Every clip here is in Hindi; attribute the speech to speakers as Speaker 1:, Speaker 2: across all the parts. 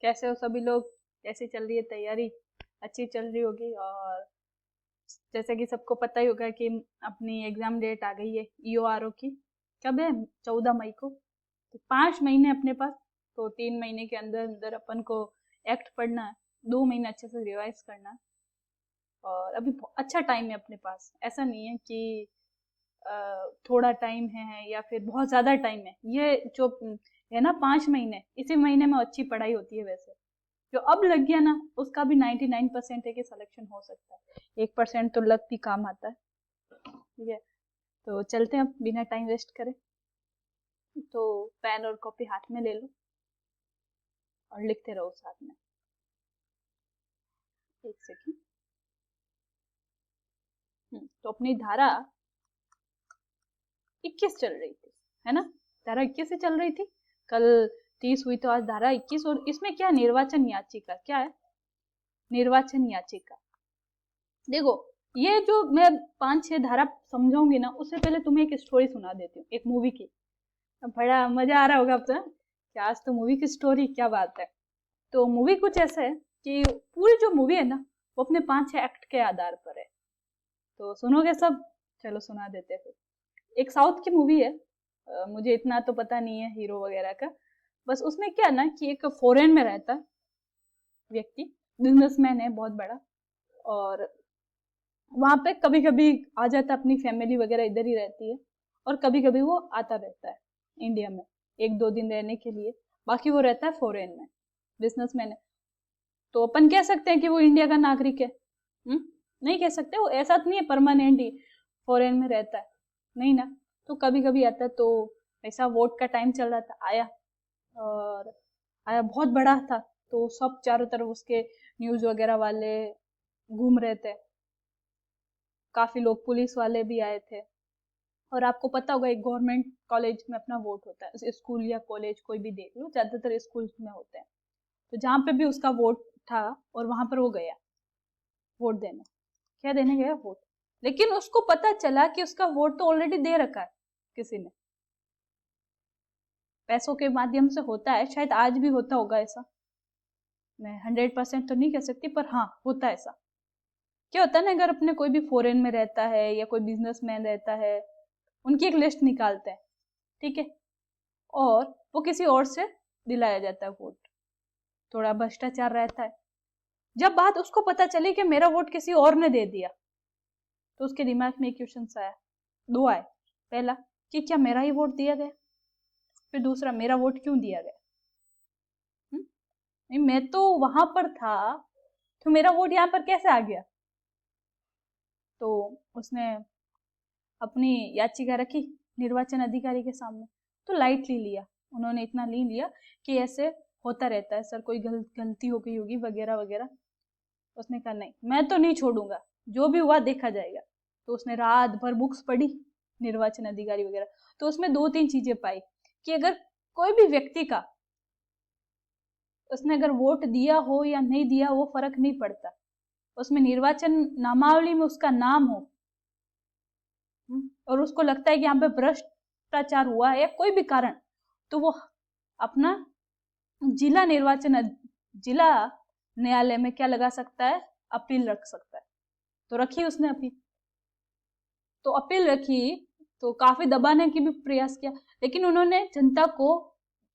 Speaker 1: कैसे हो सभी लोग? कैसी चल रही है तैयारी? अच्छी चल रही होगी। और जैसे कि सबको पता ही होगा कि अपनी एग्जाम डेट आ गई है ईओआरओ की। कब है? 14 मई को। तो 5 महीने अपने पास। तो 3 महीने के अंदर अंदर अपन को एक्ट पढ़ना है। 2 महीने अच्छे से रिवाइज करना है। और अभी अच्छा टाइम है अपने पास। ऐसा नहीं है कि थोड़ा टाइम है या फिर बहुत ज्यादा टाइम है। ये जो है ना 5 महीने, इसी महीने में अच्छी पढ़ाई होती है। वैसे जो अब लग गया ना, उसका भी 99% है कि सिलेक्शन हो सकता है। 1% तो लक भी काम आता है। ठीक है, तो चलते हैं अब बिना टाइम वेस्ट करे। तो पेन और कॉपी हाथ में ले लो और लिखते रहो साथ में। एक सेकंड। तो अपनी धारा 21 चल रही थी, है ना? धारा 21 से चल रही थी। कल 30 हुई, तो आज धारा 21। और इसमें क्या, निर्वाचन याचिका क्या है? निर्वाचन याचिका। देखो, ये जो मैं 5-6 धारा समझाऊंगी ना, उससे पहले तुम्हें एक स्टोरी सुना देती हूँ, एक मूवी की। बड़ा मजा आ रहा होगा अब तो, कि आज तो मूवी की स्टोरी, क्या बात है। तो मूवी कुछ ऐसा है कि पूरी जो मूवी है ना, वो अपने 5-6 एक्ट के आधार पर है। तो सुनोगे सब? चलो सुना देते हैं फिर। एक साउथ की मूवी है। मुझे इतना तो पता नहीं है हीरो वगैरह का। बस उसमें क्या ना कि एक फॉरेन में रहता है व्यक्ति, बिजनेसमैन है बहुत बड़ा। और वहां पे कभी कभी आ जाता है, अपनी फैमिली वगैरह इधर ही रहती है। और कभी कभी वो आता रहता है इंडिया में 1-2 दिन रहने के लिए। बाकी वो रहता है फॉरेन में, बिजनेसमैन है। तो अपन कह सकते हैं कि वो इंडिया का नागरिक है? नहीं कह सकते। वो ऐसा तो नहीं है परमानेंट ही फॉरेन में रहता है, नहीं ना। तो कभी कभी आता है। तो ऐसा वोट का टाइम चल रहा था, आया। और आया, बहुत बड़ा था। तो सब चारों तरफ उसके न्यूज वगैरह वाले घूम रहे थे। काफी लोग, पुलिस वाले भी आए थे। और आपको पता होगा, एक गवर्नमेंट कॉलेज में अपना वोट होता है। स्कूल या कॉलेज कोई भी देख लो, ज्यादातर स्कूल में होते हैं। तो जहाँ पे भी उसका वोट था, और वहां पर वो गया वोट देने। क्या देने गया? वोट। लेकिन उसको पता चला कि उसका वोट तो ऑलरेडी दे रखा है किसी ने। पैसों के माध्यम से होता है, शायद आज भी होता होगा ऐसा। मैं 100% तो नहीं कह सकती, पर हाँ, होता है ऐसा। क्या होता है ना, अगर अपने कोई भी फॉरेन में रहता है या कोई बिजनेसमैन रहता है, उनकी एक लिस्ट निकालते हैं, ठीक है। और वो किसी और से दिलाया जाता है वोट। थोड़ा भ्रष्टाचार रहता है। जब बात उसको पता चली कि मेरा वोट किसी और ने दे दिया, तो उसके दिमाग में एक क्वेश्चन आया, दो आए। पहला कि क्या मेरा ही वोट दिया गया? फिर दूसरा, मेरा वोट क्यों दिया गया? नहीं, मैं तो वहां पर था, तो मेरा वोट यहाँ पर कैसे आ गया? तो उसने अपनी याचिका रखी निर्वाचन अधिकारी के सामने। तो लाइटली लिया उन्होंने, इतना नहीं लिया कि ऐसे होता रहता है सर, कोई गलती हो गई होगी वगैरह वगैरह। उसने कहा नहीं, मैं तो नहीं छोड़ूंगा, जो भी हुआ देखा जाएगा। तो उसने रात भर बुक्स पढ़ी, निर्वाचन अधिकारी वगैरह। तो उसमें 2-3 चीजें पाई कि अगर कोई भी व्यक्ति का, उसने अगर वोट दिया हो या नहीं दिया, वो फर्क नहीं पड़ता। उसमें निर्वाचन नामावली में उसका नाम हो, और उसको लगता है कि यहाँ पे भ्रष्टाचार हुआ है या कोई भी कारण, तो वो अपना जिला न्यायालय में क्या लगा सकता है? अपील रख सकता है। तो रखी उसने अपील। तो अपील रखी, तो काफी दबाने की भी प्रयास किया। लेकिन उन्होंने जनता को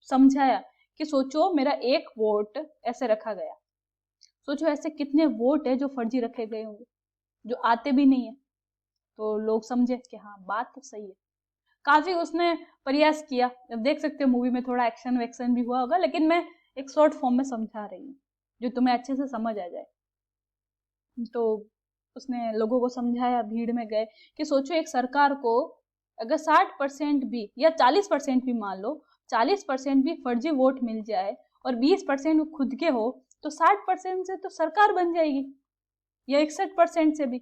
Speaker 1: समझाया कि सोचो, मेरा एक वोट ऐसे रखा गया। सोचो ऐसे कितने वोट है जो फर्जी रखे गए होंगे, जो आते भी नहीं है। तो लोग समझे कि हाँ, बात तो सही है। काफी उसने प्रयास किया। अब देख सकते हो मूवी में थोड़ा एक्शन वैक्शन भी हुआ होगा, लेकिन मैं एक शॉर्ट फॉर्म में समझा रही हूँ, जो तुम्हें अच्छे से समझ आ जाए। तो उसने लोगों को समझाया, भीड़ में गए, कि सोचो एक सरकार को अगर 60% भी या 40% भी, मान लो 40% भी फर्जी वोट मिल जाए, और 20% खुद के हो, तो 60% से तो सरकार बन जाएगी, या 61% से भी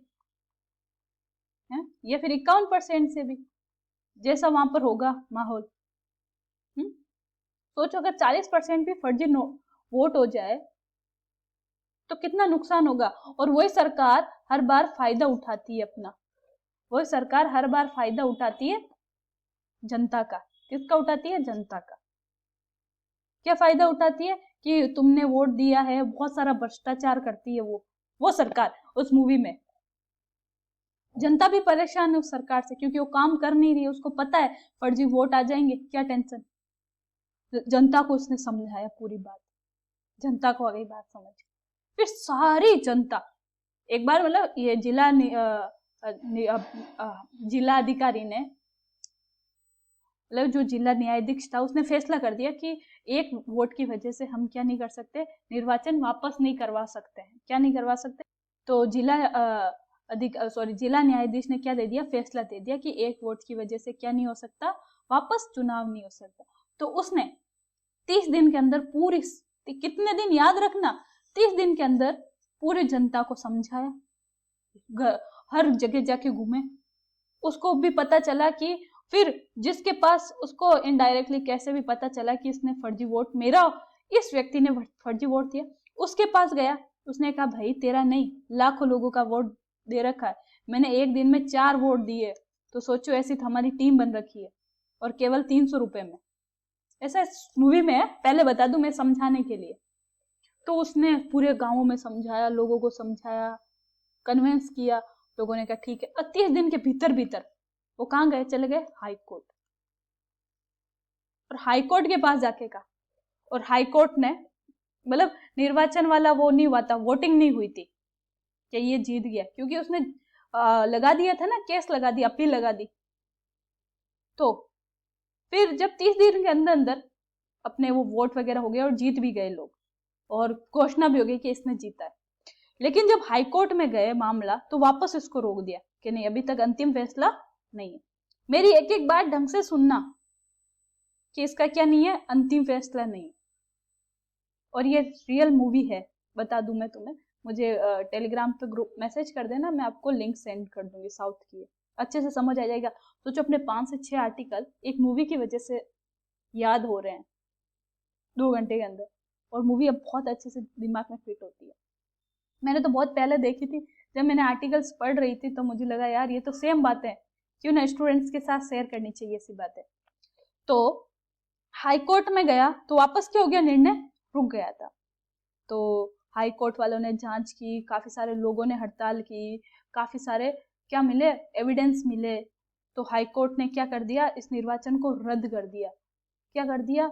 Speaker 1: है, या फिर 51% से भी, जैसा वहां पर होगा माहौल। सोचो अगर 40% भी फर्जी वोट हो जाए, तो कितना नुकसान होगा। और वही सरकार हर बार फायदा उठाती है अपना। वही सरकार हर बार फायदा उठाती है जनता का। किसका उठाती है? जनता का। क्या फायदा उठाती है? कि तुमने वोट दिया है, बहुत सारा भ्रष्टाचार करती है वो सरकार उस मूवी में। जनता भी परेशान है उस सरकार से, क्योंकि वो काम कर नहीं रही है, उसको पता है फर्जी वोट आ जाएंगे, क्या टेंशन। जनता को उसने समझाया पूरी बात, जनता को आ गई बात समझ। फिर सारी जनता एक बार, मतलब ये जिला अधिकारी ने, मतलब जो जिला न्यायाधीश था, उसने फैसला कर दिया कि एक वोट की वजह से हम क्या नहीं कर सकते, निर्वाचन वापस नहीं करवा सकते हैं। क्या नहीं करवा सकते? तो जिला न्यायाधीश ने क्या दे दिया, फैसला दे दिया कि एक वोट की वजह से क्या नहीं हो सकता, वापस चुनाव नहीं हो सकता। तो उसने 30 दिन के अंदर कितने दिन याद रखना, 30 दिन के अंदर पूरी जनता को समझाया, हर जगह जाके घूमे। उसको भी पता चला कि फिर जिसके पास, उसको इनडायरेक्टली कैसे भी पता चला कि इसने फर्जी वोट, इस व्यक्ति ने फर्जी वोट दिया, उसके पास गया। उसने कहा भाई तेरा नहीं, लाखों लोगों का वोट दे रखा है, मैंने एक दिन में 4 वोट दिए, तो सोचो ऐसी तो हमारी टीम बन रखी है, और केवल 300 रुपए में। ऐसा मूवी में है, पहले बता दूं मैं समझाने के लिए। तो उसने पूरे गांवों में समझाया, लोगों को समझाया, कन्विंस किया। लोगों ने कहा ठीक है। और 30 दिन के भीतर भीतर वो कहाँ गए, चले गए हाई कोर्ट। और हाई कोर्ट के पास जाके कहा, और हाई कोर्ट ने, मतलब निर्वाचन वाला वो नहीं हुआ था, वोटिंग नहीं हुई थी कि ये जीत गया, क्योंकि उसने लगा दिया था ना, केस लगा दी, अपील लगा दी। तो फिर जब 30 दिन के अंदर अंदर अपने वो वोट वगैरह हो गया और जीत भी गए लोग, और घोषणा भी हो गई कि इसने जीता है। लेकिन जब हाई कोर्ट में गए मामला, तो वापस इसको रोक दिया कि नहीं, अभी तक अंतिम फैसला नहीं है। मेरी एक एक बात ढंग से सुनना कि इसका क्या नहीं है, अंतिम फैसला नहीं। और ये रियल मूवी है, बता दूं मैं तुम्हें, मुझे टेलीग्राम पे ग्रुप मैसेज कर देना, मैं आपको लिंक सेंड कर दूंगी, साउथ की है, अच्छे से समझ आ जाएगा। तो जो अपने 5 से 6 आर्टिकल एक मूवी की वजह से याद हो रहे हैं 2 घंटे के अंदर, और मूवी अब बहुत अच्छे से दिमाग में फिट होती है। मैंने तो बहुत पहले देखी थी, जब मैंने आर्टिकल्स पढ़ रही थी तो मुझे लगा यार ये तो सेम बातें हैं, क्यों ना स्टूडेंट्स के साथ शेयर करनी चाहिए ऐसी बातें। तो हाई कोर्ट में गया तो वापस क्या हो गया, निर्णय रुक गया था। तो हाई कोर्ट वालों ने जांच की, काफी सारे लोगों ने हड़ताल की, काफी सारे क्या मिले, एविडेंस मिले। तो हाई कोर्ट ने क्या कर दिया, इस निर्वाचन को रद्द कर दिया। क्या कर दिया,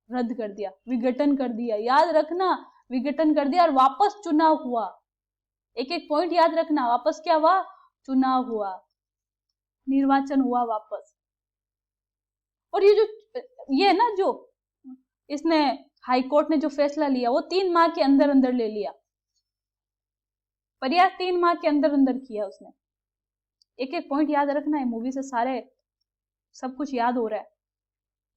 Speaker 1: रद्द कर दिया, विघटन कर दिया, याद रखना, विघटन कर दिया। और वापस चुनाव हुआ, एक एक पॉइंट याद रखना, वापस क्या हुआ, चुनाव हुआ, निर्वाचन हुआ वापस। और ये ना, जो इसने हाई कोर्ट ने जो फैसला लिया, वो 3 माह के अंदर अंदर ले लिया, प्रयास 3 माह के अंदर अंदर किया उसने। एक एक पॉइंट याद रखना है, मूवी से सारे सब कुछ याद हो रहा है।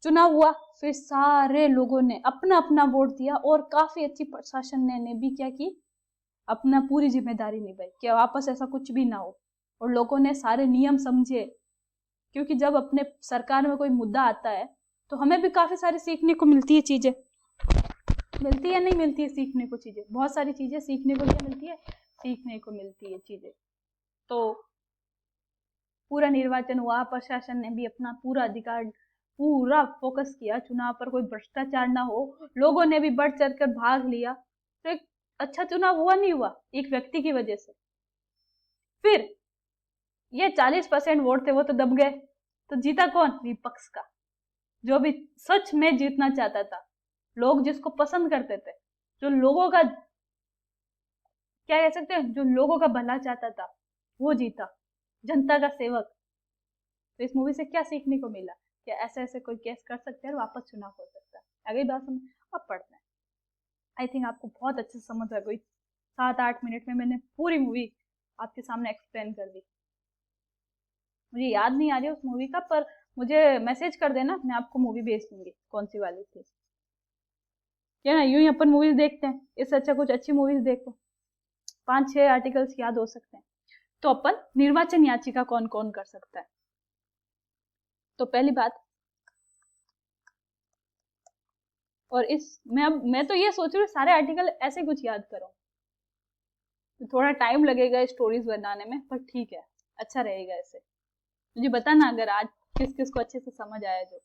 Speaker 1: चुनाव हुआ, फिर सारे लोगों ने अपना अपना वोट दिया, और काफी अच्छी प्रशासन ने भी क्या की, अपना पूरी जिम्मेदारी निभाई कि वापस ऐसा कुछ भी ना हो। और लोगों ने सारे नियम समझे, क्योंकि जब अपने सरकार में कोई मुद्दा आता है तो हमें भी काफी सारी सीखने को मिलती है चीजें, मिलती है नहीं मिलती है सीखने को चीजें, बहुत सारी चीजें सीखने को क्या मिलती है, सीखने को मिलती है चीजें। तो पूरा निर्वाचन हुआ, प्रशासन ने भी अपना पूरा अधिकार, पूरा फोकस किया चुनाव पर, कोई भ्रष्टाचार ना हो, लोगों ने भी बढ़ चढ़ कर भाग लिया। तो एक अच्छा चुनाव हुआ नहीं हुआ, एक व्यक्ति की वजह से। फिर ये 40% वोट थे वो तो दब गए, तो जीता कौन, विपक्ष का, जो भी सच में जीतना चाहता था, लोग जिसको पसंद करते थे, जो लोगों का, क्या कह सकते हैं, जो लोगों का भला चाहता था, वो जीता, जनता का सेवक। तो इस मूवी से क्या सीखने को मिला, कि ऐसे ऐसे कोई केस कर सकते हैं और वापस चुनाव हो सकता है। आगे बात समझ, अब पढ़ना है। आई थिंक आपको बहुत अच्छे से समझ आ गई, 7-8 मिनट में मैंने पूरी मूवी आपके सामने एक्सप्लेन कर दी। मुझे याद नहीं आ रही उस मूवी का, पर मुझे मैसेज कर देना, मैं आपको मूवी भेज दूंगी कौन सी वाली थी। क्या ना, यूं ही अपन मूवीज देखते हैं, इससे अच्छा कुछ अच्छी मूवीज देखो, 5-6 आर्टिकल्स याद हो सकते हैं। तो अपन निर्वाचन याचिका कौन कौन कर सकता है। तो पहली बात, और मैं तो ये सोच रही हूँ सारे आर्टिकल ऐसे कुछ याद करो, तो थोड़ा टाइम लगेगा स्टोरीज बनाने में, पर ठीक है, अच्छा रहेगा ऐसे। मुझे बताना अगर आज किस किस को अच्छे से समझ आया। जो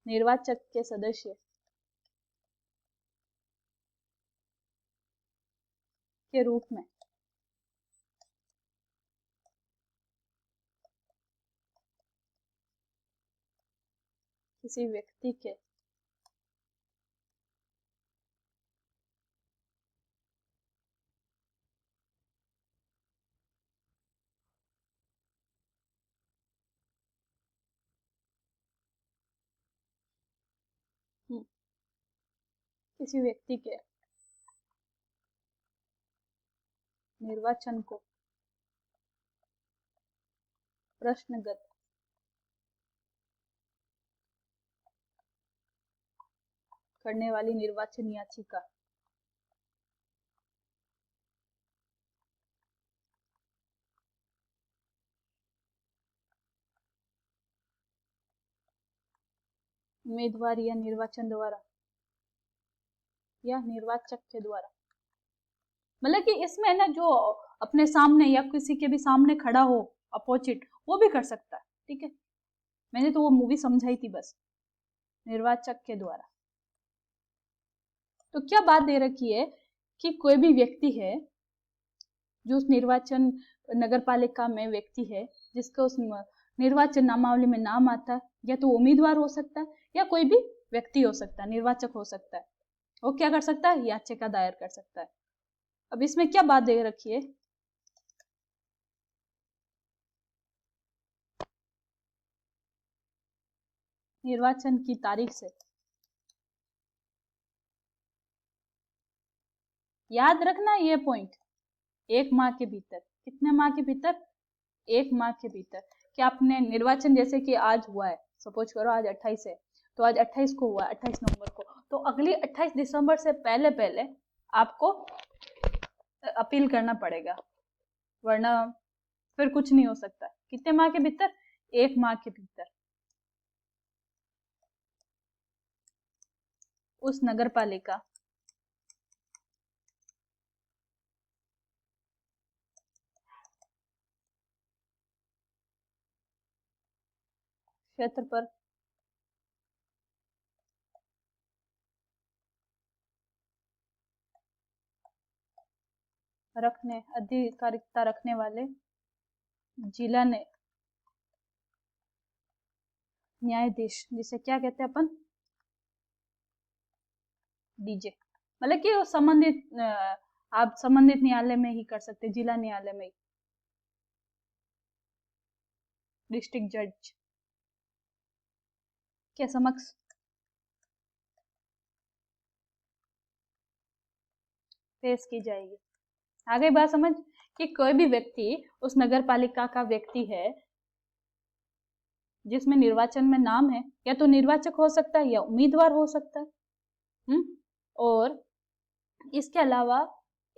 Speaker 1: निर्वाचक के सदस्य के रूप में किसी व्यक्ति के किसी व्यक्ति के निर्वाचन को प्रश्नगत करने वाली निर्वाचन याचिका उम्मीदवार या निर्वाचन द्वारा या निर्वाचक के द्वारा, मतलब कि इसमें ना जो अपने सामने या किसी के भी सामने खड़ा हो अपोजिट, वो भी कर सकता है। ठीक है, मैंने तो वो मूवी समझाई थी बस, निर्वाचक के द्वारा। तो क्या बात दे रखी है कि कोई भी व्यक्ति है जो उस निर्वाचन नगर पालिका में व्यक्ति है जिसका उस निर्वाचन नामावली में नाम आता है, या तो उम्मीदवार हो सकता है या कोई भी व्यक्ति हो सकता है, निर्वाचक हो सकता है, वो क्या कर सकता है, याचिका दायर कर सकता है। अब इसमें क्या बात दे रखी है, निर्वाचन की तारीख से, याद रखना ये पॉइंट, 1 माह के भीतर। कितने माह के भीतर? 1 माह के भीतर। कि आपने निर्वाचन जैसे कि आज हुआ है, सपोज करो आज 28 है, तो आज 28 को हुआ, 28 नवंबर को, तो अगली 28 दिसंबर से पहले पहले आपको अपील करना पड़ेगा, वरना फिर कुछ नहीं हो सकता। कितने माह के भीतर? 1 माह के भीतर उस नगर पालिका क्षेत्र पर रखने आधिकारिकता रखने वाले जिला ने न्यायाधीश, जिसे क्या कहते हैं अपन, डीजे, मतलब कि संबंधित आप संबंधित न्यायालय में ही कर सकते, जिला न्यायालय में ही, डिस्ट्रिक्ट जज के समक्ष पेश की जाएगी। आगे बात समझ कि कोई भी व्यक्ति उस नगर पालिका का व्यक्ति है जिसमें निर्वाचन में नाम है, या तो निर्वाचक हो सकता है या उम्मीदवार हो सकता है। और इसके अलावा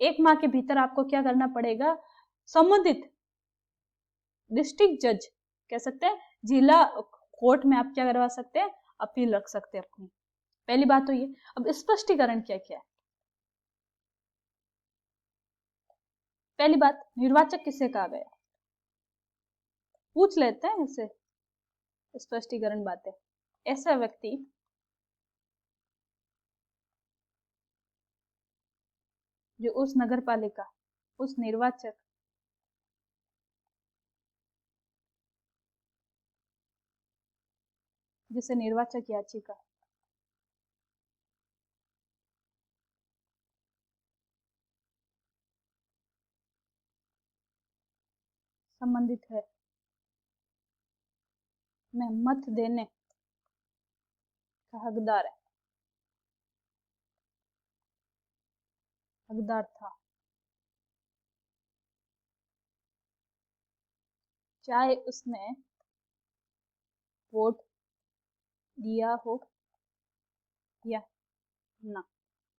Speaker 1: 1 माह के भीतर आपको क्या करना पड़ेगा, संबंधित डिस्ट्रिक्ट जज कह सकते हैं, जिला कोर्ट में आप क्या करवा सकते हैं, अपील रख सकते हैं अपनी। पहली बात तो ये। अब स्पष्टीकरण क्या क्या है। पहली बात, निर्वाचक किसे कहा गया, पूछ लेते हैं इससे स्पष्टीकरण बातें। ऐसा व्यक्ति जो उस नगर पालिका, उस निर्वाचक जिसे निर्वाचक याचिका संबंधित है में मत देने का हकदार है, हकदार था, चाहे उसने वोट दिया हो या ना।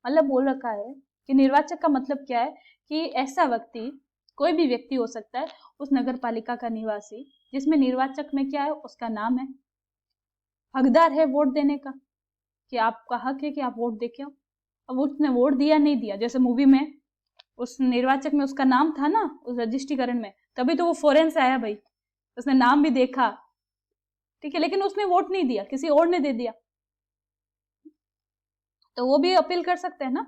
Speaker 1: मतलब बोल रखा है कि निर्वाचक का मतलब क्या है कि ऐसा व्यक्ति, कोई भी व्यक्ति हो सकता है उस नगर पालिका का निवासी जिसमें निर्वाचक में क्या है, उसका नाम है, हकदार है वोट देने का, कि आपका हक है कि आप वोट देके आओ। अब उसने वोट दिया नहीं दिया, जैसे मूवी में उस निर्वाचक में उसका नाम था ना उस रजिस्ट्रीकरण में, तभी तो वो फॉरेन से आया भाई, उसने नाम भी देखा, ठीक है, लेकिन उसने वोट नहीं दिया, किसी और ने दे दिया, तो वो भी अपील कर सकते हैं ना।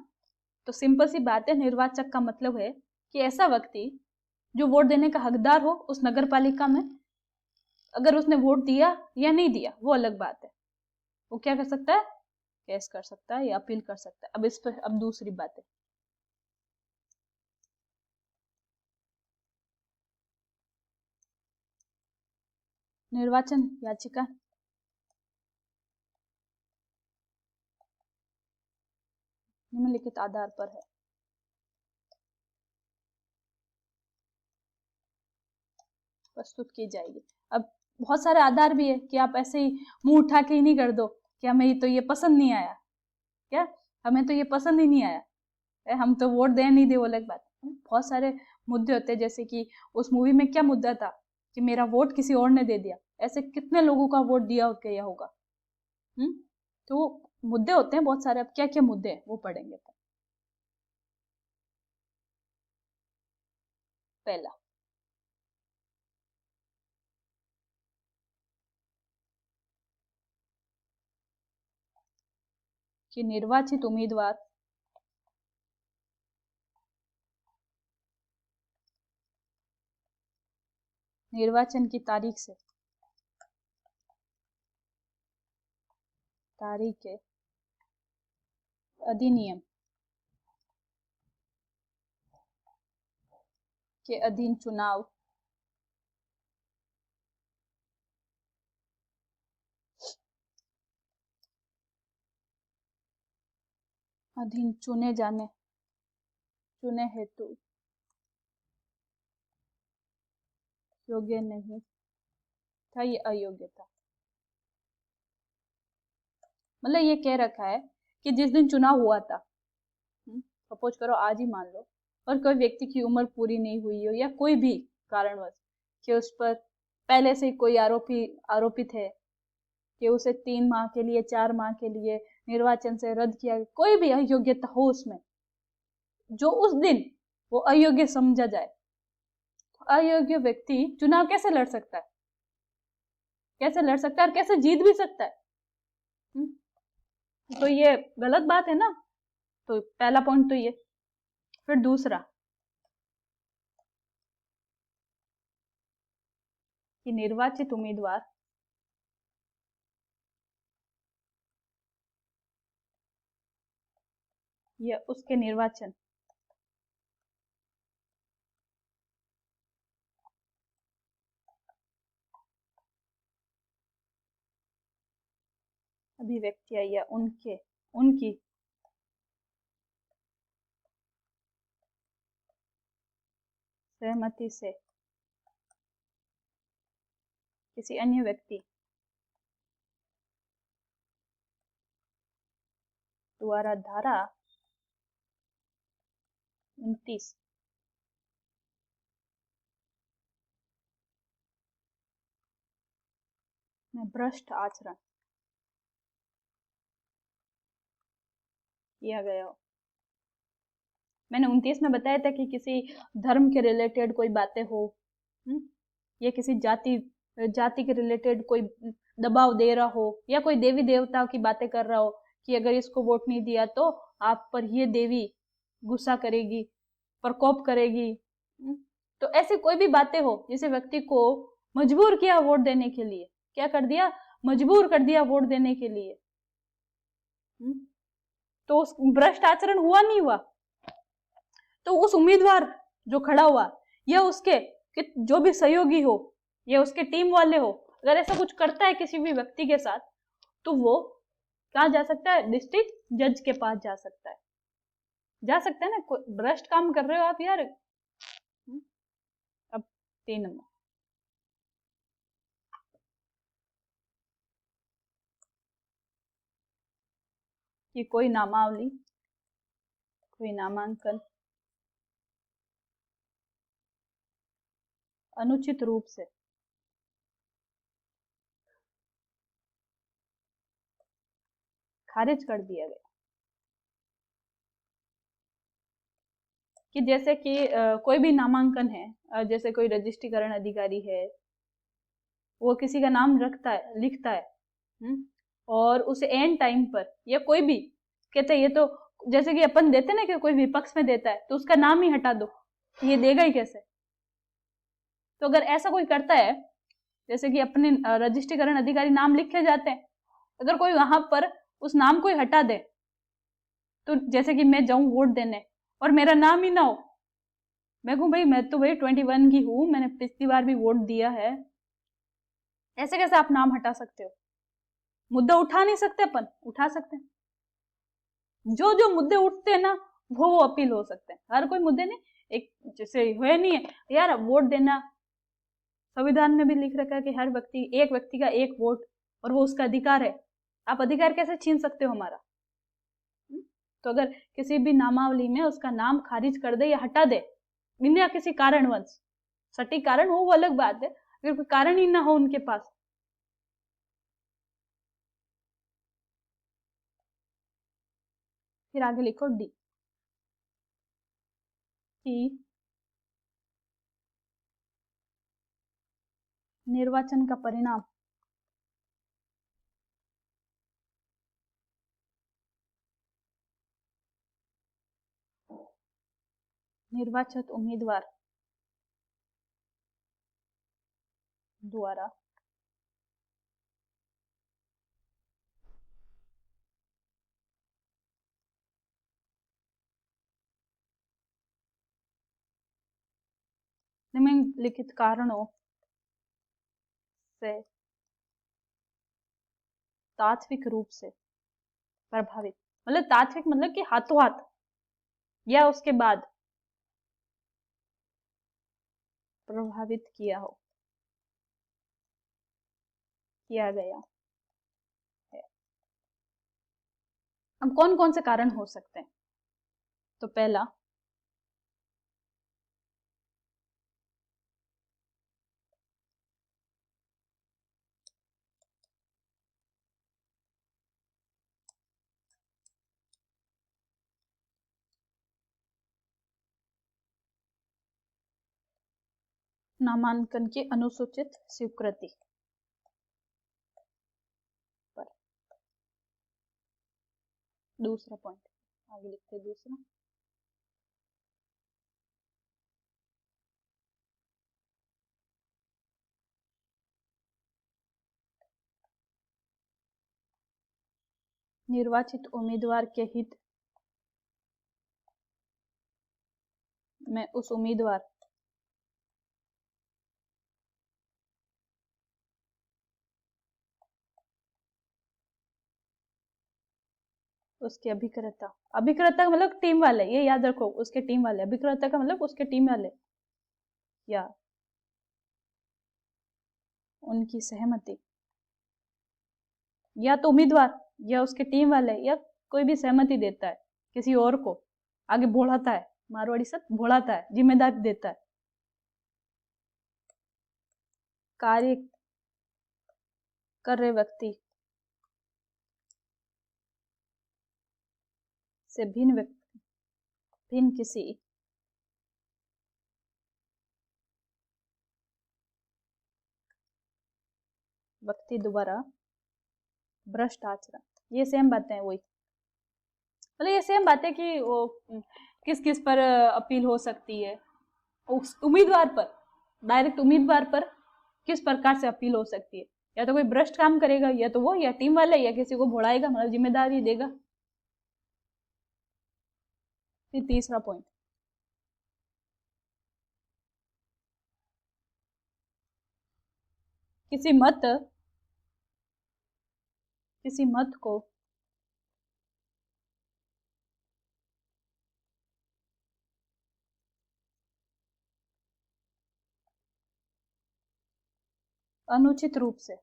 Speaker 1: तो सिंपल सी बात है, निर्वाचक का मतलब है कि ऐसा व्यक्ति जो वोट देने का हकदार हो उस नगर पालिका में। अगर उसने वोट दिया या नहीं दिया वो अलग बात है, वो क्या कर सकता है, केस कर सकता है या अपील कर सकता है। अब इस पर अब दूसरी बात है, निर्वाचन याचिका निम्नलिखित आधार पर है। प्रस्तुत की जाएगी। अब बहुत सारे आधार भी है कि आप ऐसे ही मुंह उठा के ही नहीं कर दो कि हमें तो ये पसंद नहीं आया, क्या हमें तो ये पसंद ही नहीं आया, हम तो वोट दे नहीं दे, वो अलग बात। बहुत सारे मुद्दे होते हैं, जैसे कि उस मूवी में क्या मुद्दा था कि मेरा वोट किसी और ने दे दिया, ऐसे कितने लोगों का वोट दिया गया होगा। तो मुद्दे होते हैं बहुत सारे। अब क्या क्या मुद्दे हैं वो पढ़ेंगे। पहला, कि निर्वाचित उम्मीदवार निर्वाचन की तारीख से अधिनियम के अधीन चुनाव अधीन चुने हेतु योग्य नहीं था, ये अयोग्य था। मतलब ये कह रखा है कि जिस दिन चुनाव हुआ था, सपोज करो आज ही मान लो, और कोई व्यक्ति की उम्र पूरी नहीं हुई हो या कोई भी कारणवश कि उस पर पहले से कोई आरोपित है कि उसे 3 माह के लिए 4 माह के लिए निर्वाचन से रद्द किया, कोई भी अयोग्यता हो उसमें, जो उस दिन वो अयोग्य समझा जाए, तो अयोग्य व्यक्ति चुनाव कैसे लड़ सकता है, कैसे लड़ सकता है और कैसे जीत भी सकता है। तो ये गलत बात है ना। तो पहला पॉइंट तो ये। फिर दूसरा, कि निर्वाचित उम्मीदवार या उसके निर्वाचन अभिव्यक्तियां या उनकी सहमति से किसी अन्य व्यक्ति द्वारा धारा 29 में भ्रष्ट आचरण किया गया हो। मैंने 29 में बताया था कि किसी धर्म के रिलेटेड कोई बातें हो, या किसी जाति के रिलेटेड कोई दबाव दे रहा हो, या कोई देवी देवताओं की बातें कर रहा हो कि अगर इसको वोट नहीं दिया तो आप पर ये देवी गुस्सा करेगी, प्रकोप करेगी। तो ऐसी कोई भी बातें हो जिसे व्यक्ति को मजबूर किया वोट देने के लिए, क्या कर दिया, मजबूर कर दिया वोट देने के लिए, तो उस भ्रष्ट आचरण हुआ नहीं हुआ। तो उस उम्मीदवार जो खड़ा हुआ या उसके जो भी सहयोगी हो या उसके टीम वाले हो, अगर ऐसा कुछ करता है किसी भी व्यक्ति के साथ, तो वो कहाँ जा सकता है, डिस्ट्रिक्ट जज के पास जा सकता है, ना। भ्रष्ट काम कर रहे हो आप यार। अब 3 नंबर, कि कोई नामांकन अनुचित रूप से खारिज कर दिया गया। कि जैसे कि कोई भी नामांकन है, जैसे कोई रजिस्ट्रीकरण अधिकारी है, वो किसी का नाम लिखता है, और उसे एंड टाइम पर या कोई भी कहते हैं ये तो जैसे कि अपन देते ना कि कोई विपक्ष में देता है तो उसका नाम ही हटा दो, ये देगा ही कैसे। तो अगर ऐसा कोई करता है, जैसे कि अपने रजिस्ट्रीकरण अधिकारी नाम लिखे जाते हैं, अगर कोई वहां पर उस नाम को ही हटा दे, तो जैसे कि मैं जाऊं वोट देने और मेरा नाम ही ना हो, मैं कहूं भाई मैं तो भाई 21 की हूं, मैंने पिछली बार भी वोट दिया है, ऐसे कैसे आप नाम हटा सकते हो। मुद्दा उठा नहीं सकते, अपन उठा सकते हैं। जो जो मुद्दे उठते हैं ना वो अपील हो सकते हैं, हर कोई मुद्दे नहीं। एक जैसे हुए नहीं है यार वोट देना, संविधान में भी लिख रखा है कि हर व्यक्ति, एक व्यक्ति का एक वोट, और वो उसका अधिकार है। आप अधिकार कैसे छीन सकते हो हमारा। तो अगर किसी भी नामावली में उसका नाम खारिज कर दे या हटा दे बिना किसी कारणवश, सटीक कारण हो वो अलग बात है, अगर कोई कारण ही ना हो उनके पास, फिर आगे लिखो डी कि निर्वाचन का परिणाम निर्वाचित उम्मीदवार द्वारा निम्नलिखित कारणों से तात्विक रूप से प्रभावित, मतलब तात्विक मतलब कि हाथों हाथ या उसके बाद प्रभावित किया गया है। अब कौन कौन से कारण हो सकते हैं। तो पहला, नामांकन की अनुसूचित स्वीकृति पर। दूसरा पॉइंट आगे लिखते, दूसरा निर्वाचित उम्मीदवार के हित में उस उम्मीदवार उसके अभिकर्ता, अभिकर्ता का मतलब टीम वाले, ये याद रखो, उसके टीम वाले, अभिकर्ता का मतलब उसके टीम वाले या उनकी सहमति, या तो उम्मीदवार या उसके टीम वाले या कोई भी सहमति देता है किसी और को, आगे बढ़ाता है, मारवाड़ी सब बढ़ाता है, जिम्मेदारी देता है, कार्य कर रहे व्यक्ति से भिन्न किसी व्यक्ति द्वारा भ्रष्ट आचरण, ये सेम बातें हैं वही, मतलब ये सेम बातें कि वो किस किस पर अपील हो सकती है, उस उम्मीदवार पर, डायरेक्ट उम्मीदवार पर किस प्रकार से अपील हो सकती है, या तो कोई भ्रष्ट काम करेगा या तो वो, या टीम वाले, या किसी को भुलाएगा, मतलब जिम्मेदारी देगा। फिर तीसरा पॉइंट, किसी मत को अनुचित रूप से,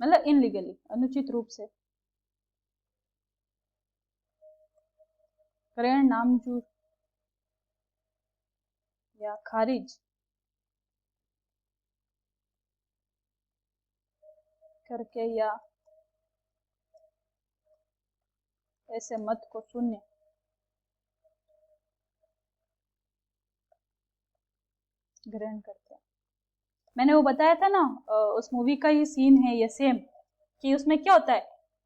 Speaker 1: मतलब इनलीगली, अनुचित रूप से ग्रहण, नामंजूर या खारिज करके, या ऐसे मत को शून्य ग्रहण करते हैं। मैंने वो बताया था ना, उस मूवी का ये सीन है ये सेम, कि उसमें क्या होता है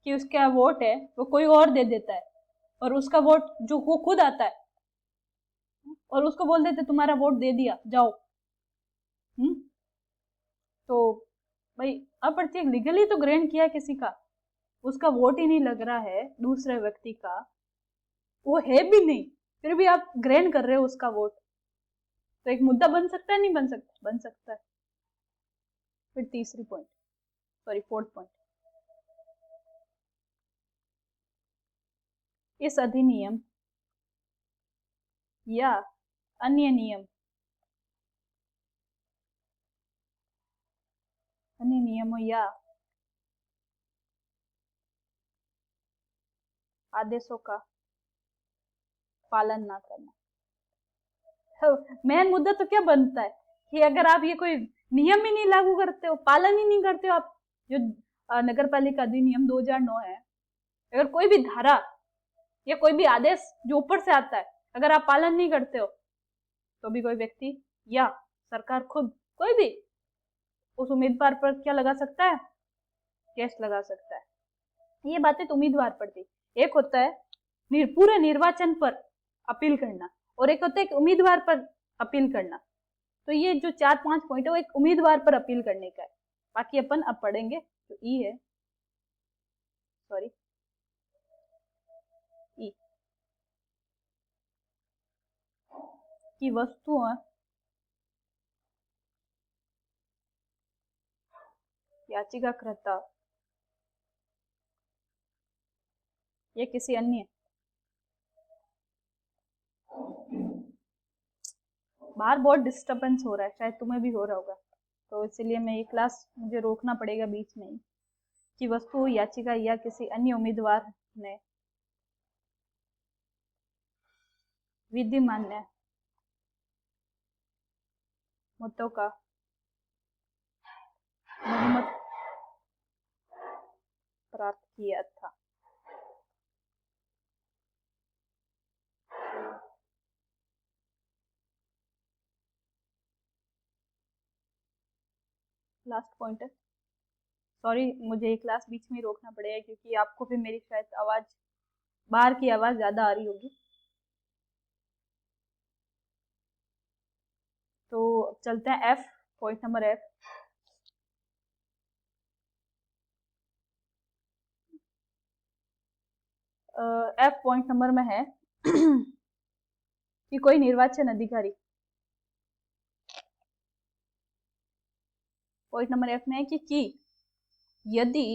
Speaker 1: कि उसका वोट है वो कोई और दे देता है, और उसका वोट जो वो खुद आता है और उसको बोल देते तुम्हारा वोट दे दिया जाओ। तो भाई अप्रत्यक्ष लीगली तो ग्रहण किया किसी का, उसका वोट ही नहीं लग रहा है दूसरे व्यक्ति का, वो है भी नहीं, फिर भी आप ग्रहण कर रहे हो उसका वोट, तो एक मुद्दा बन सकता है नहीं बन सकता? बन सकता है। फिर तीसरी पॉइंट, सॉरी फोर्थ पॉइंट, इस अधिनियम या अन्य नियमों या आदेशों का पालन ना करना। तो मेन मुद्दा तो क्या बनता है कि अगर आप ये कोई नियम ही नहीं लागू करते हो, पालन ही नहीं करते हो, आप जो नगर पालिका अधिनियम 2009 है, अगर कोई भी धारा या कोई भी आदेश जो ऊपर से आता है अगर आप पालन नहीं करते हो, तो भी कोई व्यक्ति या सरकार खुद कोई भी उस उम्मीदवार पर क्या लगा सकता है? केस लगा सकता है। ये बातें तो उम्मीदवार पर थी। एक होता है पूरे निर्वाचन पर अपील करना और एक होता है उम्मीदवार पर अपील करना। तो ये जो 4-5 पॉइंट है वो एक उम्मीदवार पर अपील करने का है। बाकी अपन अब पढ़ेंगे जो ई है, सॉरी ई की वस्तुओं याचिकाकर्ता या किसी अन्य, बाहर बहुत डिस्टर्बेंस हो रहा है, शायद तुम्हें भी हो रहा होगा, तो इसीलिए मैं ये क्लास मुझे रोकना पड़ेगा बीच में ही, कि वस्तु याचिका या किसी अन्य उम्मीदवार ने विधिमान्य मतों का बहुमत प्राप्त किया था। लास्ट पॉइंट है, सॉरी मुझे ये क्लास बीच में ही रोकना पड़ेगा क्योंकि आपको भी मेरी शायद आवाज, बाहर की आवाज ज्यादा आ रही होगी। तो चलते हैं F, point number F. F point number में है कि कोई निर्वाचन अधिकारी, पॉइंट नंबर एफ में है कि यदि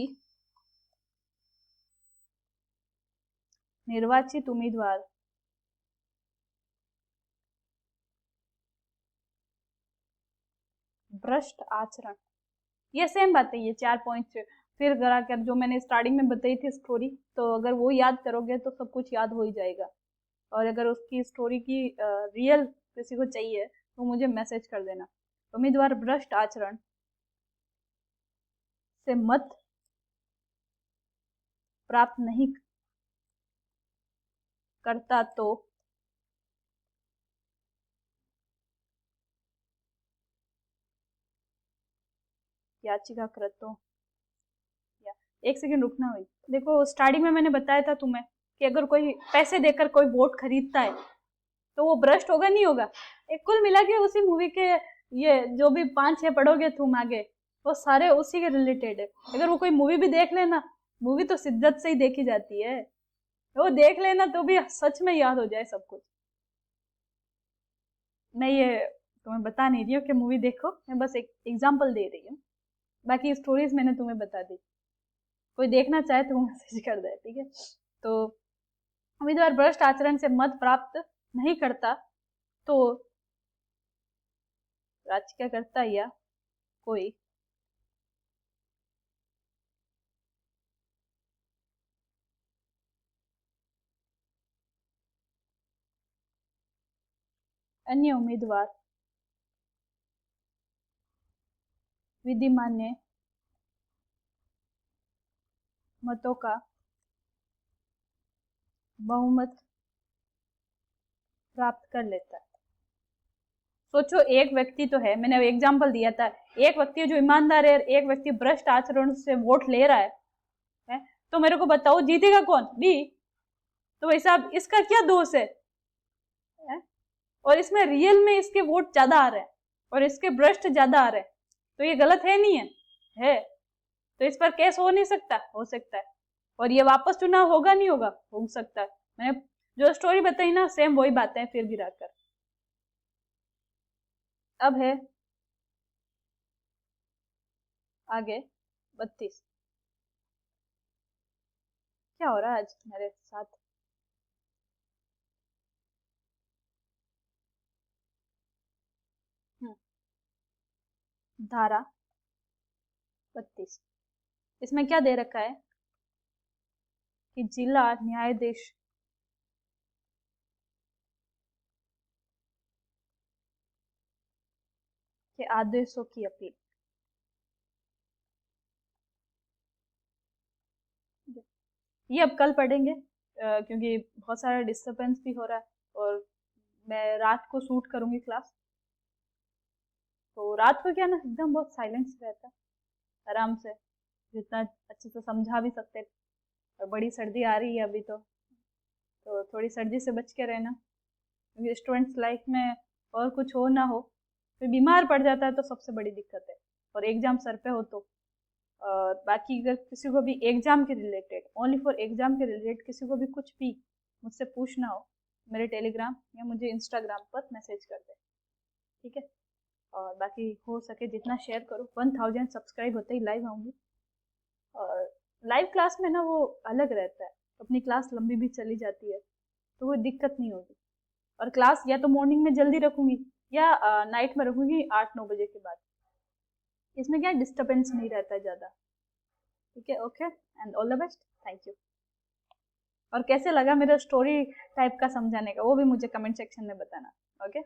Speaker 1: निर्वाचित उम्मीदवार भ्रष्ट आचरण, ये सेम बात है, ये 4 पॉइंट फिर करा कर जो मैंने स्टार्टिंग में बताई थी स्टोरी, तो अगर वो याद करोगे तो सब कुछ याद हो ही जाएगा। और अगर उसकी स्टोरी की रियल किसी को चाहिए तो मुझे मैसेज कर देना। उम्मीदवार भ्रष्ट आचरण से मत प्राप्त नहीं करता तो याचिकाकर्ताओं, या एक सेकंड रुकना भाई। देखो स्टार्टिंग में मैंने बताया था तुम्हें कि अगर कोई पैसे देकर कोई वोट खरीदता है तो वो भ्रष्ट होगा नहीं होगा। एक कुल मिला के उसी मूवी के ये जो भी 5-6 पढ़ोगे तुम आगे, वो सारे उसी के रिलेटेड है। अगर वो कोई मूवी भी देख लेना, मूवी तो शिद्दत से ही देखी जाती है, वो देख लेना तो भी सच में याद हो जाए सब कुछ। मैं ये तुम्हें बता नहीं रही हूँ कि मूवी देखो, मैं बस एक एग्जाम्पल दे रही हूँ, बाकी स्टोरीज मैंने तुम्हें बता दी। कोई देखना चाहे तो मैसेज कर दे, ठीक है। तो उम्मीदवार भ्रष्ट आचरण से मत प्राप्त नहीं करता तो याचिकाकर्ता या कोई अन्य उम्मीदवार विधिमान्य मतों का बहुमत प्राप्त कर लेता है। सोचो एक व्यक्ति तो है, मैंने एग्जांपल दिया था, एक व्यक्ति जो ईमानदार है, एक व्यक्ति भ्रष्ट आचरण से वोट ले रहा है, तो मेरे को बताओ जीतेगा कौन? बी। तो भाई साहब इसका क्या दोष है? और इसमें रियल में इसके वोट ज्यादा आ रहे हैं और इसके भ्रष्ट ज्यादा आ रहे हैं, तो ये गलत है नहीं है? तो इस पर केस हो नहीं सकता? हो सकता है। और ये वापस चुनाव होगा नहीं होगा? हो सकता है। मैंने जो स्टोरी बताई ना सेम वही बातें फिर गिराकर। अब है आगे 32। क्या हो रहा है आज मेरे साथ? हम्म, धारा 32, इसमें क्या दे रखा है कि जिला न्यायाधीश के आदेशों की अपील। ये अब कल पढ़ेंगे क्योंकि बहुत सारा डिस्टरबेंस भी हो रहा है और मैं रात को शूट करूंगी क्लास, तो रात को क्या ना एकदम बहुत साइलेंस रहता है, आराम से जितना अच्छे से समझा भी सकते। और बड़ी सर्दी आ रही है अभी तो थोड़ी सर्दी से बच के रहना, क्योंकि स्टूडेंट्स लाइफ में और कुछ हो ना हो फिर बीमार पड़ जाता है तो सबसे बड़ी दिक्कत है। और एग्जाम सर पे हो तो बाकी अगर किसी को भी एग्जाम के रिलेटेड, ओनली फॉर एग्जाम के रिलेटेड किसी को भी कुछ भी मुझसे पूछना हो, मेरे टेलीग्राम या मुझे इंस्टाग्राम पर मैसेज कर दे, ठीक है? और बाकी हो सके जितना शेयर करो। 1000 सब्सक्राइब होते ही लाइव आऊंगी। और लाइव क्लास में ना वो अलग रहता है, अपनी क्लास लंबी भी चली जाती है तो वो दिक्कत नहीं होगी। और क्लास या तो मॉर्निंग में जल्दी रखूंगी या नाइट में रखूंगी 8-9 बजे के बाद। इसमें क्या डिस्टर्बेंस नहीं रहता है ज़्यादा, ठीक है? Okay and all the best, thank you. और कैसे लगा मेरा स्टोरी टाइप का समझाने का वो भी मुझे कमेंट सेक्शन में बताना, ओके?